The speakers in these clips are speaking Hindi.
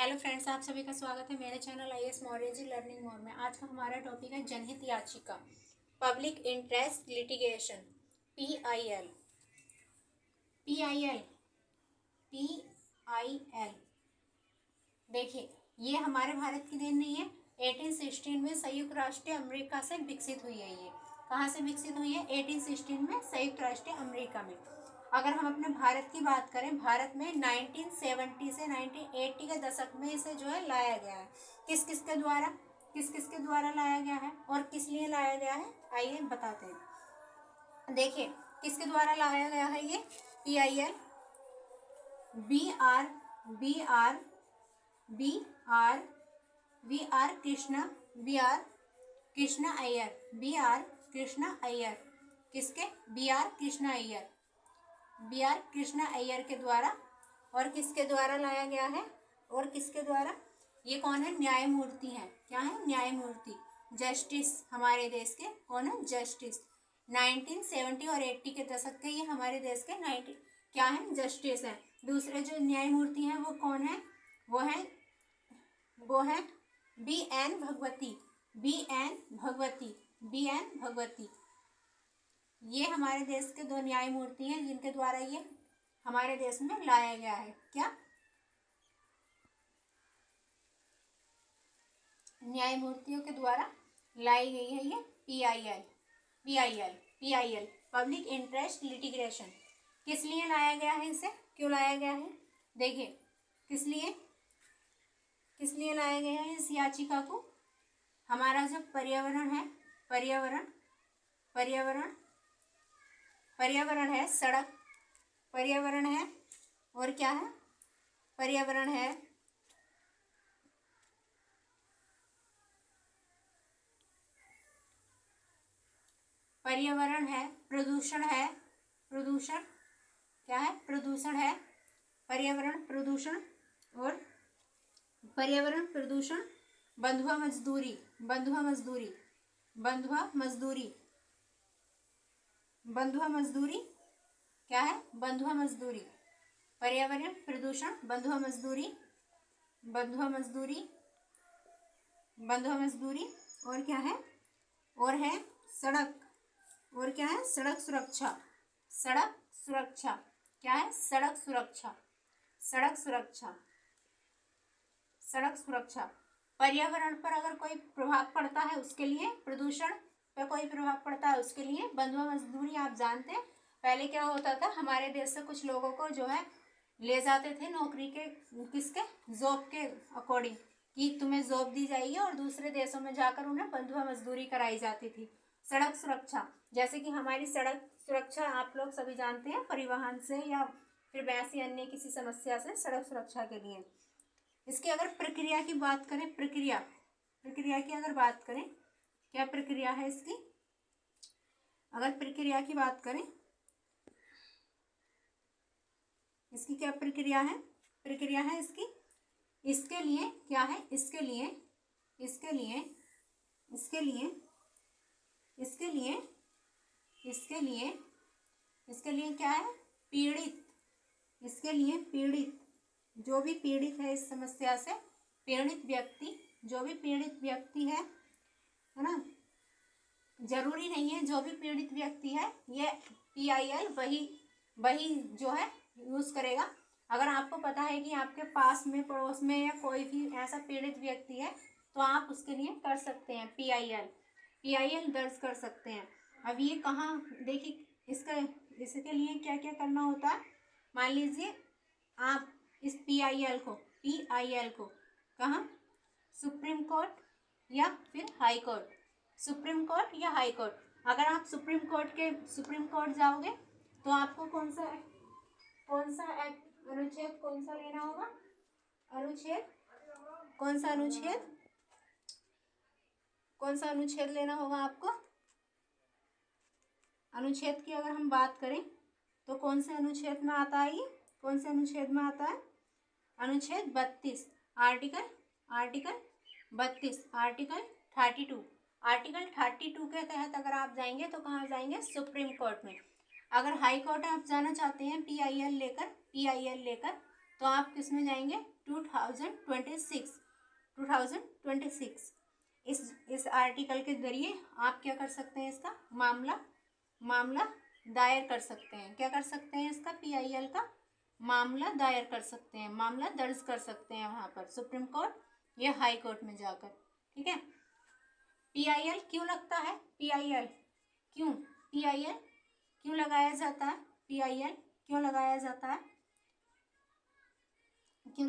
हेलो फ्रेंड्स, आप सभी का स्वागत है मेरे channel IAS Maurya ji learning mode में। आज का हमारा टॉपिक है जनहित याचिका, public interest litigation, PIL. PIL PIL देखिए, ये हमारे भारत की देन नहीं है। 1816 में संयुक्त राष्ट्र अमेरिका से विकसित हुई है। ये कहाँ से विकसित हुई है? 1816 में संयुक्त राष्ट्र अमेरिका में। अगर हम अपने भारत की बात करें, भारत में 1970 से 1980 के दशक में इसे जो है लाया गया है। किस किस के द्वारा लाया गया है और किस लिए लाया गया है, आइए बताते हैं। देखिए, किसके द्वारा लाया गया है ये PIL? B R Krishna Iyer. किसके? बी आर कृष्णा अय्यर के द्वारा। और किसके द्वारा लाया गया है? और किसके द्वारा? ये कौन है? न्यायमूर्ति हैं। क्या है? न्यायमूर्ति, जस्टिस। हमारे देश के कौन है? जस्टिस। 1970 और 80 के दशक के ये हमारे देश के 90 क्या है? जस्टिस हैं। दूसरे जो न्यायमूर्ति हैं वो कौन है? वो है बी एन भगवती। ये हमारे देश के दो न्यायमूर्ति हैं जिनके द्वारा ये हमारे देश में लाया गया है। क्या? न्यायमूर्तियों के द्वारा लाई गई है ये पीआईएल, पब्लिक इंटरेस्ट लिटिगेशन। किस लिए लाया गया है? इसे क्यों लाया गया है? देखिए, किस लिए लाया गया है इस याचिका को? हमारा जो पर्यावरण है, पर्यावरण है, सड़क, पर्यावरण है, और क्या है? पर्यावरण है, प्रदूषण है, क्या है? प्रदूषण है, पर्यावरण प्रदूषण, और पर्यावरण प्रदूषण, बंधुआ मजदूरी, क्या है? बंधुआ मजदूरी, पर्यावरण प्रदूषण, बंधुआ मजदूरी, और क्या है? और है सड़क, और क्या है? सड़क सुरक्षा, क्या है? सड़क सुरक्षा। पर्यावरण पर अगर कोई प्रभाव पड़ता है उसके लिए, प्रदूषण पर कोई प्रभाव पड़ता है उसके लिए बंधुआ मजदूरी। आप जानते हैं पहले क्या होता था, हमारे देश से कुछ लोगों को जो है ले जाते थे नौकरी के, किसके? जॉब के अकॉर्डिंग, कि तुम्हें जॉब दी जाएगी, और दूसरे देशों में जाकर उन्हें बंधुआ मजदूरी कराई जाती थी। सड़क सुरक्षा, जैसे कि हमारी सड़क सुरक्षा आप लोग सभी जानते हैं, परिवहन से या फिर वैसी अन्य किसी समस्या से सड़क सुरक्षा के लिए। इसकी अगर प्रक्रिया की बात करें, प्रक्रिया की अगर बात करें, क्या प्रक्रिया है इसकी? अगर प्रक्रिया की बात करें, इसकी क्या प्रक्रिया है? इसके लिए क्या है? इसके लिए क्या है? पीड़ित, जो भी पीड़ित है इस समस्या से, पीड़ित व्यक्ति है ना? जरूरी नहीं है जो भी पीड़ित व्यक्ति है ये पीआईएल वही जो है यूज करेगा। अगर आपको पता है कि आपके पास में, पड़ोस में, या कोई भी ऐसा पीड़ित व्यक्ति है तो आप उसके लिए कर सकते हैं पीआईएल दर्ज कर सकते हैं। अब ये कहाँ, देखिए इसके लिए क्या क्या करना होता है। मान लीजिए आप इस पीआईएल को कहाँ? सुप्रीम कोर्ट या फिर हाई कोर्ट, अगर आप सुप्रीम कोर्ट जाओगे तो आपको कौन सा अनुच्छेद लेना होगा? कौन सा अनुच्छेद लेना होगा आपको? अनुच्छेद की अगर हम बात करें तो कौन से अनुच्छेद में आता है ये? अनुच्छेद 32, आर्टिकल 32, आर्टिकल 32 के तहत अगर आप जाएंगे तो कहाँ जाएंगे? सुप्रीम कोर्ट में। अगर हाई कोर्ट आप जाना चाहते हैं पीआईएल लेकर तो आप किस में जाएंगे? 2026 इस आर्टिकल के जरिए आप क्या कर सकते हैं, इसका मामला दायर कर सकते हैं। क्या कर सकते हैं, इसका PIL का मामला दायर कर सकते हैं, मामला दर्ज कर सकते हैं वहाँ पर सुप्रीम कोर्ट या हाई कोर्ट में जाकर। ठीक है। PIL क्यों लगता है, PIL क्यों लगाया जाता है, PIL क्यों लगाया जाता है, PIL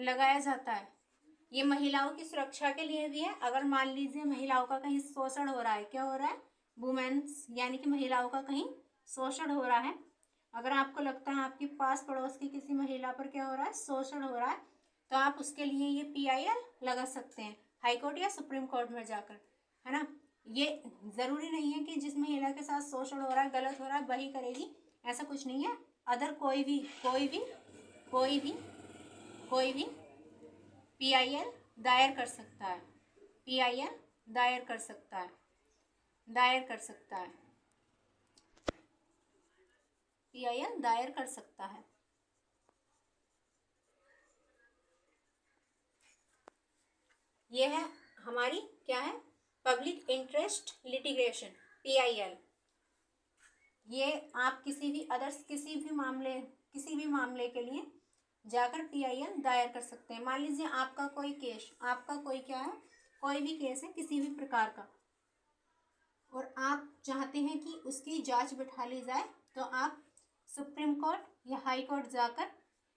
लगाया जाता है ये महिलाओं की सुरक्षा के लिए भी है। अगर मान लीजिए महिलाओं का कहीं शोषण हो रहा है, क्या हो रहा है, वुमेन्स यानी कि महिलाओं का कहीं शोषण हो रहा है, अगर आपको लगता है आपके पास पड़ोस की किसी महिला पर क्या हो रहा है, शोषण हो रहा है, तो आप उसके लिए ये PIL लगा सकते हैं हाई कोर्ट या सुप्रीम कोर्ट में जाकर, है ना। ये ज़रूरी नहीं है कि जिस महिला के साथ शोषण हो रहा है, गलत हो रहा है, वही करेगी, ऐसा कुछ नहीं है। अदर कोई भी PIL दायर कर सकता है, PIL दायर कर सकता है, PIL दायर कर सकता है। ये है हमारी क्या है, पब्लिक इंटरेस्ट लिटिगेशन, PIL। ये आप किसी भी मामले के लिए जाकर PIL दायर कर सकते हैं। मान लीजिए आपका कोई भी केस है किसी भी प्रकार का, और आप चाहते हैं कि उसकी जांच बिठा ली जाए, तो आप सुप्रीम कोर्ट या हाई कोर्ट जाकर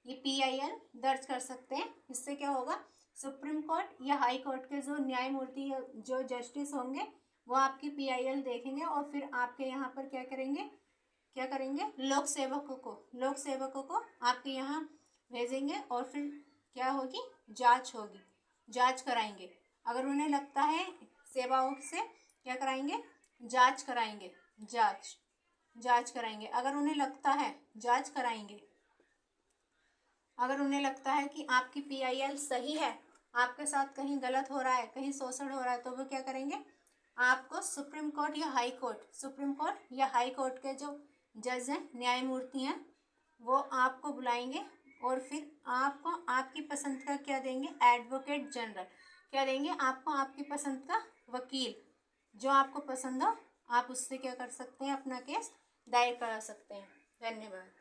ये PIL दर्ज कर सकते हैं। इससे क्या होगा, सुप्रीम कोर्ट या हाई कोर्ट के जो न्यायमूर्ति या जो जस्टिस होंगे वो आपकी PIL देखेंगे और फिर आपके यहाँ पर क्या करेंगे, लोक सेवकों को आपके यहाँ भेजेंगे और फिर क्या होगी, जांच कराएंगे। अगर उन्हें लगता है सेवाओं से क्या कराएंगे, जांच कराएंगे। अगर उन्हें लगता है कि आपकी PIL सही है, आपके साथ कहीं गलत हो रहा है, कहीं शोषण हो रहा है, तो वो क्या करेंगे, आपको सुप्रीम कोर्ट या हाई कोर्ट के जो जज हैं, न्यायमूर्ति हैं, वो आपको बुलाएंगे और फिर आपको आपकी पसंद का क्या देंगे, एडवोकेट जनरल क्या देंगे, आपको आपकी पसंद का वकील, जो आपको पसंद हो आप उससे क्या कर सकते हैं, अपना केस दायर करा सकते हैं। धन्यवाद।